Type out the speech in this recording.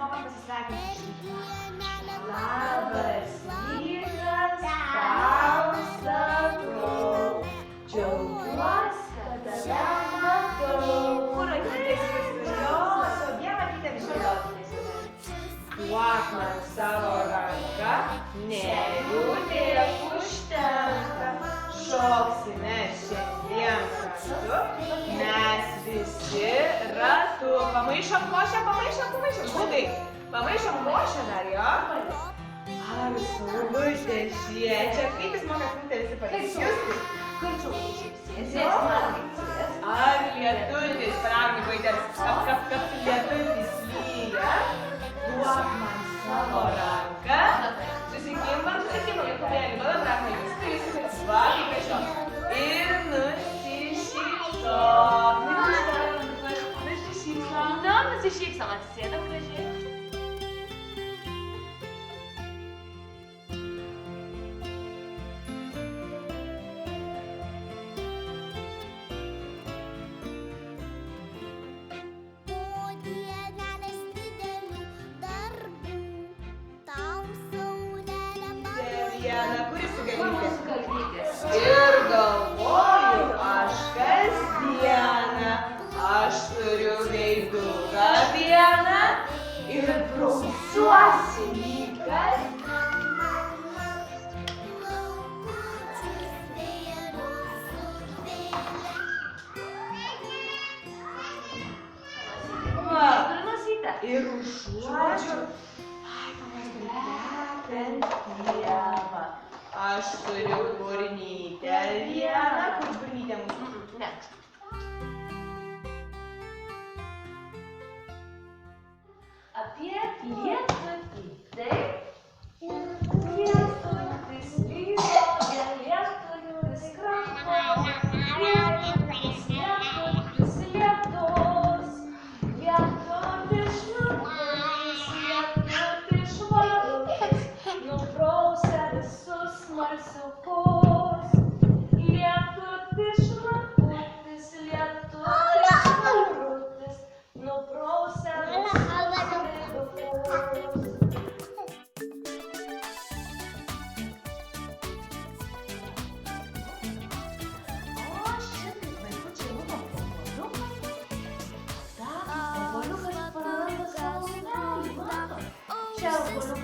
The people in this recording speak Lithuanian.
mama pasisveikinti. Labas rytas, tau sakau, džiaugiuosi, kad tave matau. Kur akytės jos, o vieną akytę biškai gal akytės. Duok man savo ranką, neliūdėk užtenka. Šoksime šiandien kartu, mes visi ratu. Pamaišom košę, Būdai, pamaišom košę dar, jo? Ar saulutė šviečia, kaip jis moka saulutė visi pasijusti? Kaip saulutė šviečia? Ar lietutis, praktikoje kap lietutis lyja? Duok man savo ranką. Susikimbam, Jokūbėlį, duodam ranką jūs. Tai visi va, kaip kažio. Ir nusišypsom. Nusišypsom, atsisėdam gražiai. Kuris sugalvytės? Ir galvoju, aš kasdieną, aš turiu veiduką vieną ir prausiuosi lygas. Va, ir užuodžiu. Pievą. Aš turiu burnytę vieną. Kur burnytė mūsų? Ne. Apie lietutį. Taip. Lietutis lyja, lietutis kramto. Lietutis lietus. Lietutis švarus. Lietutis švarus. Nuprausia visus smalsiukus. Lietutis švarus. Lietutis švarus. Nuprausia visus smalsiukus. O šitaip vaikučiai lupa obuoliukai. Ta obuoliukas praranda savo sūnelį, matot? Čia obuoliukas